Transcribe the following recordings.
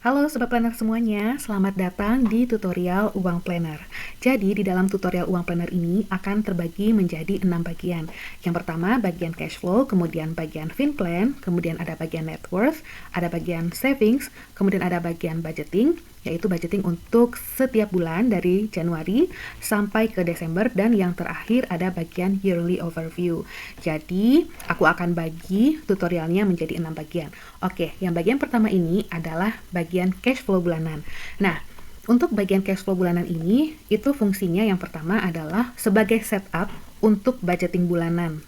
Halo Sobat Planner semuanya, selamat datang di tutorial Uang Planner. Jadi di dalam tutorial Uang Planner ini akan terbagi menjadi 6 bagian. Yang pertama bagian cash flow, kemudian bagian fin plan, kemudian ada bagian net worth, ada bagian savings, kemudian ada bagian budgeting, yaitu budgeting untuk setiap bulan dari Januari sampai ke Desember, dan yang terakhir ada bagian yearly overview. Jadi aku akan bagi tutorialnya menjadi 6 bagian. Oke, yang bagian pertama ini adalah bagian cash flow bulanan. Nah, untuk bagian cash flow bulanan ini, itu fungsinya yang pertama adalah sebagai setup untuk budgeting bulanan.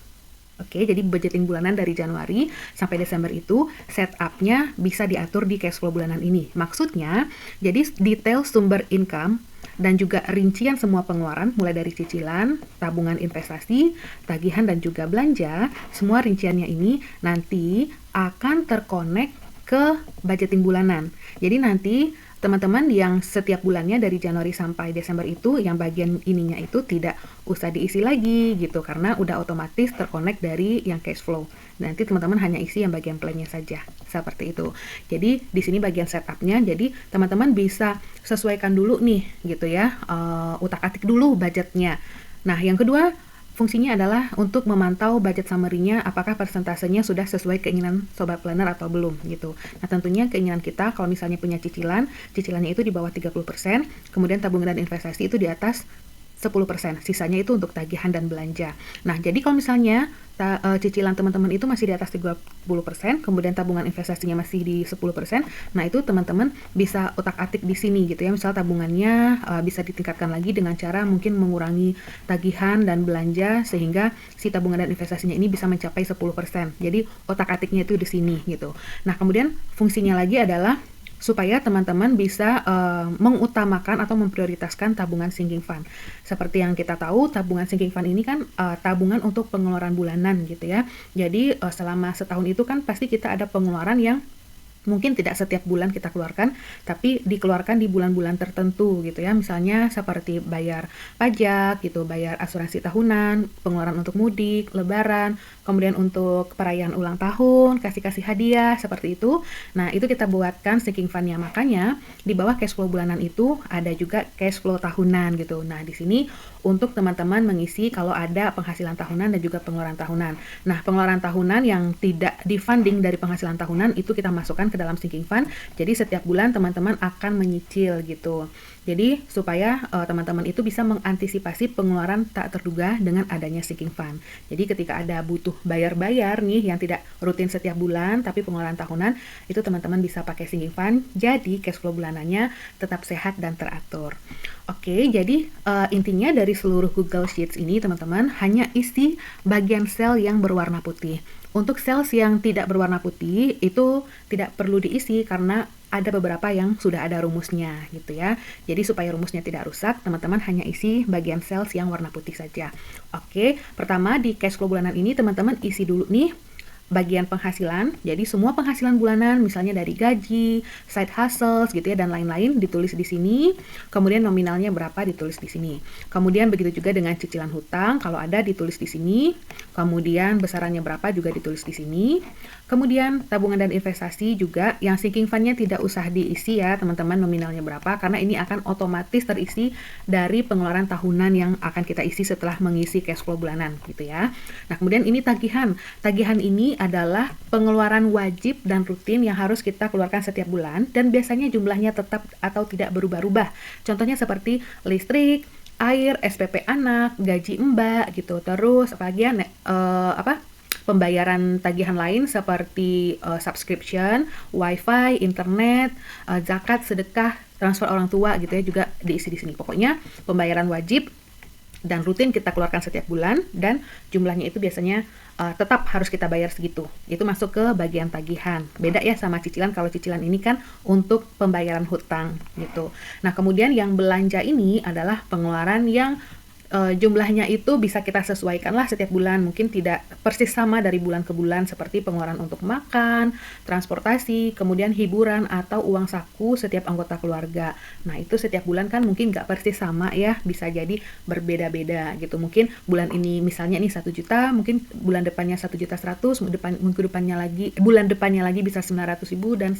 Oke, jadi budgeting bulanan dari Januari sampai Desember itu setupnya bisa diatur di cash flow bulanan ini. Maksudnya, jadi detail sumber income dan juga rincian semua pengeluaran mulai dari cicilan, tabungan investasi, tagihan dan juga belanja, semua rinciannya ini nanti akan terkonek ke budgeting bulanan. Jadi nanti teman-teman yang setiap bulannya dari Januari sampai Desember itu yang bagian ininya itu tidak usah diisi lagi gitu, karena udah otomatis terkonek dari yang cash flow. Nanti teman-teman hanya isi yang bagian plan-nya saja, seperti itu. Jadi di sini bagian setupnya, jadi teman-teman bisa sesuaikan dulu nih gitu ya, utak-atik dulu budgetnya. Nah yang kedua, fungsinya adalah untuk memantau budget summary-nya apakah persentasenya sudah sesuai keinginan Sobat Planner atau belum gitu. Nah tentunya keinginan kita kalau misalnya punya cicilannya itu di bawah 30%, kemudian tabungan dan investasi itu di atas 10%, sisanya itu untuk tagihan dan belanja. Nah jadi kalau misalnya cicilan teman-teman itu masih di atas 30%, kemudian tabungan investasinya masih di 10%, nah itu teman-teman bisa otak-atik di sini gitu ya. Misal tabungannya bisa ditingkatkan lagi dengan cara mungkin mengurangi tagihan dan belanja sehingga si tabungan dan investasinya ini bisa mencapai 10%. Jadi otak-atiknya itu di sini gitu. Nah, kemudian fungsinya lagi adalah supaya teman-teman bisa mengutamakan atau memprioritaskan tabungan sinking fund. Seperti yang kita tahu, tabungan sinking fund ini kan tabungan untuk pengeluaran bulanan gitu ya. Jadi selama setahun itu kan pasti kita ada pengeluaran yang mungkin tidak setiap bulan kita keluarkan, tapi dikeluarkan di bulan-bulan tertentu gitu ya. Misalnya seperti bayar pajak gitu, bayar asuransi tahunan, pengeluaran untuk mudik, lebaran, kemudian untuk perayaan ulang tahun, kasih-kasih hadiah, seperti itu. Nah, itu kita buatkan sinking fund-nya. Makanya di bawah cash flow bulanan itu ada juga cash flow tahunan gitu. Nah, di sini untuk teman-teman mengisi kalau ada penghasilan tahunan dan juga pengeluaran tahunan. Nah, pengeluaran tahunan yang tidak di-funding dari penghasilan tahunan itu kita masukkan ke dalam sinking fund. Jadi setiap bulan teman-teman akan menyicil gitu. Jadi supaya teman-teman itu bisa mengantisipasi pengeluaran tak terduga dengan adanya sinking fund. Jadi ketika ada butuh bayar-bayar nih yang tidak rutin setiap bulan tapi pengeluaran tahunan, itu teman-teman bisa pakai sinking fund. Jadi cash flow bulanannya tetap sehat dan teratur. Oke, jadi intinya dari seluruh Google Sheets ini teman-teman hanya isi bagian sel yang berwarna putih. Untuk sales yang tidak berwarna putih itu tidak perlu diisi karena ada beberapa yang sudah ada rumusnya gitu ya. Jadi supaya rumusnya tidak rusak, teman-teman hanya isi bagian sales yang warna putih saja. Oke, pertama di cash flow bulanan ini teman-teman isi dulu nih bagian penghasilan. Jadi semua penghasilan bulanan misalnya dari gaji, side hustles gitu ya dan lain-lain ditulis di sini. Kemudian nominalnya berapa ditulis di sini. Kemudian begitu juga dengan cicilan hutang kalau ada ditulis di sini. Kemudian besarannya berapa juga ditulis di sini. Kemudian tabungan dan investasi juga yang sinking fund-nya tidak usah diisi ya teman-teman, nominalnya berapa karena ini akan otomatis terisi dari pengeluaran tahunan yang akan kita isi setelah mengisi cash flow bulanan gitu ya. Nah, kemudian ini tagihan. Tagihan ini adalah pengeluaran wajib dan rutin yang harus kita keluarkan setiap bulan dan biasanya jumlahnya tetap atau tidak berubah-ubah. Contohnya seperti listrik, air, SPP anak, gaji mbak gitu. Terus apalagi ya pembayaran tagihan lain seperti subscription, wifi, internet, zakat, sedekah, transfer orang tua gitu ya juga diisi di sini. Pokoknya pembayaran wajib dan rutin kita keluarkan setiap bulan dan jumlahnya itu biasanya tetap harus kita bayar segitu. Itu masuk ke bagian tagihan. Beda ya sama cicilan, kalau cicilan ini kan untuk pembayaran hutang gitu. Nah, kemudian yang belanja ini adalah pengeluaran yang jumlahnya itu bisa kita sesuaikan lah setiap bulan, mungkin tidak persis sama dari bulan ke bulan seperti pengeluaran untuk makan, transportasi, kemudian hiburan atau uang saku setiap anggota keluarga. Nah itu setiap bulan kan mungkin nggak persis sama ya, bisa jadi berbeda-beda gitu. Mungkin bulan ini misalnya nih 1 juta, mungkin bulan depannya 1.100.000, bulan depannya lagi bisa 900.000 dan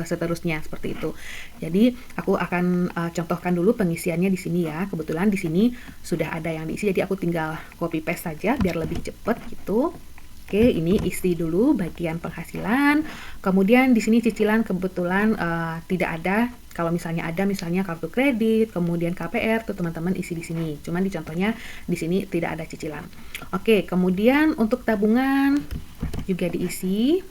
seterusnya seperti itu. Jadi aku akan contohkan dulu pengisiannya di sini ya. Kebetulan di sini sudah ada yang diisi, jadi aku tinggal copy paste saja biar lebih cepet gitu. Oke, ini isi dulu bagian penghasilan. Kemudian di sini cicilan kebetulan tidak ada. Kalau misalnya ada, misalnya kartu kredit, kemudian KPR, tuh teman-teman isi di sini. Cuman di contohnya di sini tidak ada cicilan. Oke, kemudian untuk tabungan juga diisi.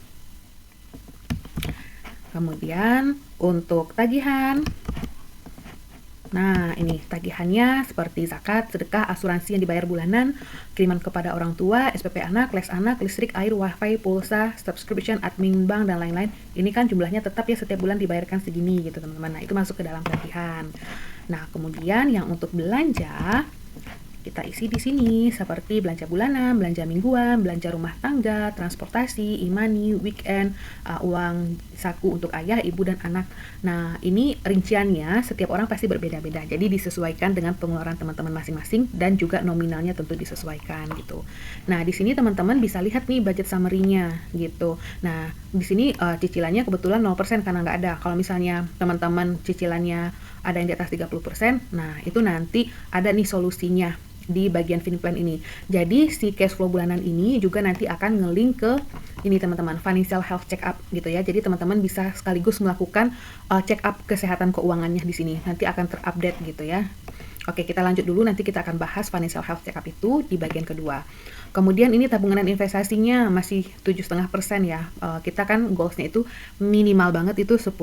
Kemudian untuk tagihan. Nah, ini tagihannya seperti zakat, sedekah, asuransi yang dibayar bulanan, kiriman kepada orang tua, SPP anak, les anak, listrik, air, wifi, pulsa, subscription, admin bank, dan lain-lain. Ini kan jumlahnya tetap ya setiap bulan dibayarkan segini gitu teman-teman. Nah, itu masuk ke dalam tagihan. Nah, kemudian yang untuk belanja, kita isi di sini seperti belanja bulanan, belanja mingguan, belanja rumah tangga, transportasi, e-money, weekend, uang saku untuk ayah, ibu, dan anak. Nah, ini rinciannya setiap orang pasti berbeda-beda. Jadi disesuaikan dengan pengeluaran teman-teman masing-masing dan juga nominalnya tentu disesuaikan gitu. Nah, di sini teman-teman bisa lihat nih budget summary-nya gitu. Nah, di sini cicilannya kebetulan 0% karena nggak ada. Kalau misalnya teman-teman cicilannya ada yang di atas 30%, nah itu nanti ada nih solusinya di bagian FinPlan ini. Jadi si cash flow bulanan ini juga nanti akan nge-link ke ini teman-teman, financial health check up gitu ya. Jadi teman-teman bisa sekaligus melakukan check up kesehatan keuangannya di sini. Nanti akan terupdate gitu ya. Oke, kita lanjut dulu, nanti kita akan bahas financial health check up itu di bagian kedua. Kemudian ini tabungan dan investasinya masih 7,5% ya. Kita kan goalsnya itu minimal banget itu 10%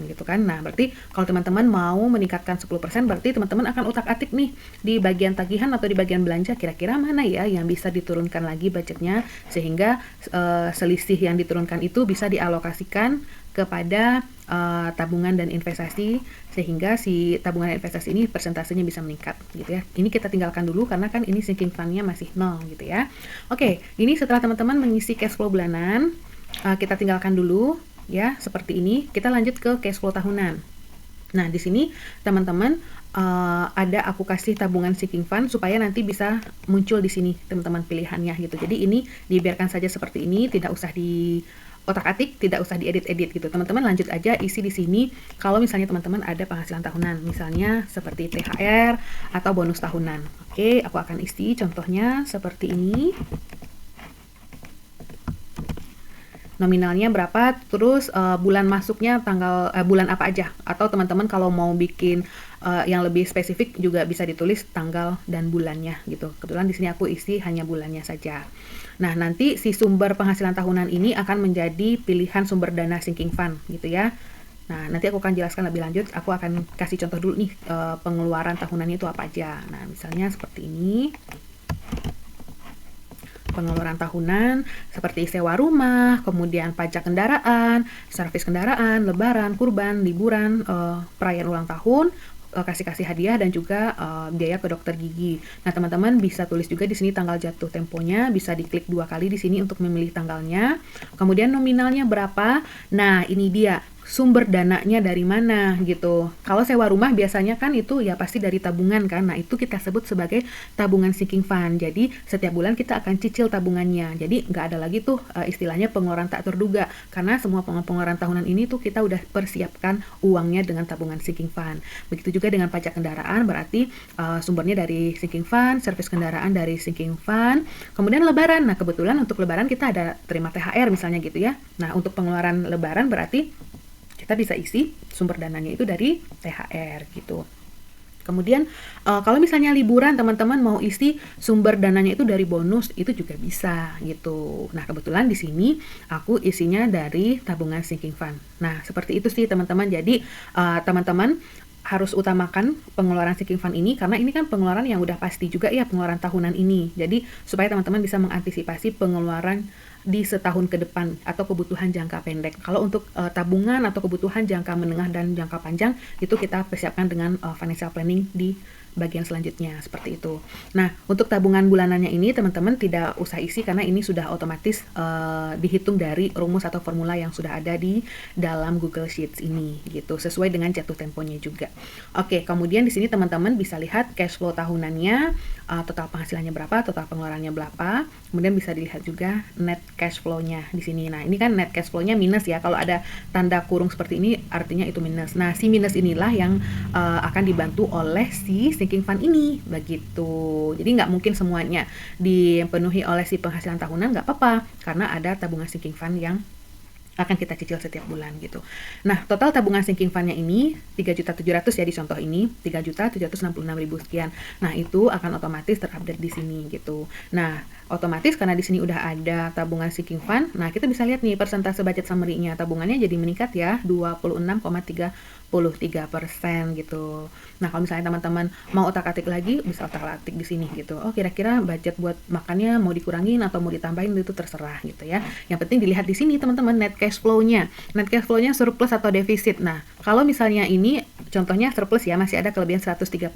gitu kan. Nah, berarti kalau teman-teman mau meningkatkan 10%, berarti teman-teman akan utak-atik nih di bagian tagihan atau di bagian belanja, kira-kira mana ya yang bisa diturunkan lagi budgetnya, sehingga selisih yang diturunkan itu bisa dialokasikan kepada tabungan dan investasi, sehingga si tabungan dan investasi ini persentasenya bisa meningkat gitu ya. Ini kita tinggalkan dulu karena kan ini sinking fund-nya masih 0 gitu ya. Oke, ini setelah teman-teman mengisi cash flow bulanan, kita tinggalkan dulu ya seperti ini. Kita lanjut ke cash flow tahunan. Nah, di sini teman-teman ada aku kasih tabungan sinking fund supaya nanti bisa muncul di sini teman-teman pilihannya gitu. Jadi ini dibiarkan saja seperti ini, tidak usah di otak-atik, tidak usah diedit-edit gitu. Teman-teman lanjut aja isi di sini kalau misalnya teman-teman ada penghasilan tahunan, misalnya seperti THR atau bonus tahunan. Oke, aku akan isi contohnya seperti ini. Nominalnya berapa, terus bulan masuknya tanggal bulan apa aja, atau teman-teman kalau mau bikin yang lebih spesifik juga bisa ditulis tanggal dan bulannya gitu. Kebetulan di sini aku isi hanya bulannya saja. Nah, nanti si sumber penghasilan tahunan ini akan menjadi pilihan sumber dana sinking fund gitu ya. Nah, nanti aku akan jelaskan lebih lanjut. Aku akan kasih contoh dulu nih pengeluaran tahunannya itu apa aja. Nah, misalnya seperti ini. Pengeluaran tahunan seperti sewa rumah, kemudian pajak kendaraan, servis kendaraan, lebaran, kurban, liburan, perayaan ulang tahun, kasih hadiah, dan juga biaya ke dokter gigi. Nah, teman-teman bisa tulis juga di sini tanggal jatuh temponya, bisa diklik 2 kali di sini untuk memilih tanggalnya. Kemudian nominalnya berapa? Nah, ini dia sumber dananya dari mana gitu. Kalau sewa rumah biasanya kan itu ya pasti dari tabungan kan. Nah, itu kita sebut sebagai tabungan sinking fund. Jadi setiap bulan kita akan cicil tabungannya. Jadi nggak ada lagi tuh istilahnya pengeluaran tak terduga, karena semua pengeluaran tahunan ini tuh kita udah persiapkan uangnya dengan tabungan sinking fund. Begitu juga dengan pajak kendaraan, berarti sumbernya dari sinking fund, servis kendaraan dari sinking fund. Kemudian lebaran. Nah, kebetulan untuk lebaran kita ada terima THR misalnya gitu ya. Nah, untuk pengeluaran lebaran berarti kita bisa isi sumber dananya itu dari THR gitu. Kemudian kalau misalnya liburan teman-teman mau isi sumber dananya itu dari bonus, itu juga bisa gitu. Nah, kebetulan di sini aku isinya dari tabungan sinking fund. Nah, seperti itu sih teman-teman. Jadi teman-teman harus utamakan pengeluaran sinking fund ini karena ini kan pengeluaran yang udah pasti juga ya, pengeluaran tahunan ini. Jadi supaya teman-teman bisa mengantisipasi pengeluaran di setahun ke depan atau kebutuhan jangka pendek. Kalau untuk tabungan atau kebutuhan jangka menengah dan jangka panjang itu kita persiapkan dengan financial planning di bagian selanjutnya seperti itu. Nah, untuk tabungan bulanannya ini teman-teman tidak usah isi karena ini sudah otomatis dihitung dari rumus atau formula yang sudah ada di dalam Google Sheets ini gitu, sesuai dengan jatuh temponya juga. Oke, kemudian di sini teman-teman bisa lihat cash flow tahunannya, total penghasilannya berapa, total pengeluarannya berapa. Kemudian bisa dilihat juga net cash flow-nya di sini. Nah, ini kan net cash flow-nya minus ya. Kalau ada tanda kurung seperti ini artinya itu minus. Nah, si minus inilah yang akan dibantu oleh si sinking fund ini begitu. Jadi nggak mungkin semuanya dipenuhi oleh si penghasilan tahunan, nggak apa-apa karena ada tabungan sinking fund yang akan kita cicil setiap bulan gitu. Nah, total tabungan sinking fund-nya ini 3.700.000 ya di contoh ini, 3.766.000 sekian. Nah, itu akan otomatis terupdate di sini gitu. Nah, otomatis karena di sini udah ada tabungan sinking fund, nah kita bisa lihat nih persentase budget summary-nya, tabungannya jadi meningkat ya, 26,33% gitu. Nah, kalau misalnya teman-teman mau otak-atik lagi, bisa otak-atik di sini gitu. Oh, kira-kira budget buat makannya mau dikurangin atau mau ditambahin itu terserah gitu ya. Yang penting dilihat di sini teman-teman net cash flow-nya. Net cash flow-nya surplus atau defisit. Nah, kalau misalnya ini contohnya surplus ya, masih ada kelebihan 133.000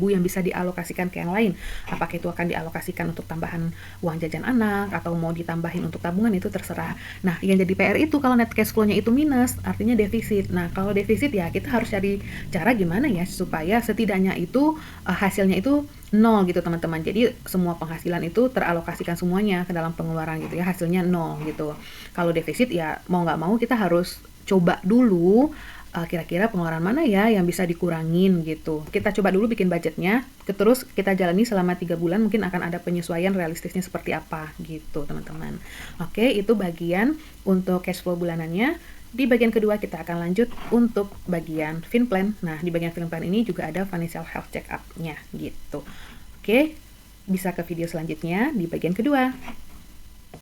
yang bisa dialokasikan ke yang lain. Apakah itu akan dialokasikan untuk tambahan uang jajan anak atau mau ditambahin untuk tabungan itu terserah. Nah, yang jadi PR itu kalau net cash flow-nya itu minus, artinya defisit. Nah, kalau defisit ya kita harus cari cara gimana ya supaya setidaknya itu hasilnya itu nol gitu teman-teman. Jadi semua penghasilan itu teralokasikan semuanya ke dalam pengeluaran gitu ya, hasilnya nol gitu. Kalau defisit ya mau nggak mau kita harus coba dulu kira-kira pengeluaran mana ya yang bisa dikurangin gitu. Kita coba dulu bikin budgetnya, terus kita jalani selama 3 bulan, mungkin akan ada penyesuaian realistisnya seperti apa gitu teman-teman. Oke, itu bagian untuk cash flow bulanannya. Di bagian kedua kita akan lanjut untuk bagian FinPlan. Nah, di bagian FinPlan ini juga ada financial health check up-nya gitu. Oke, bisa ke video selanjutnya di bagian kedua.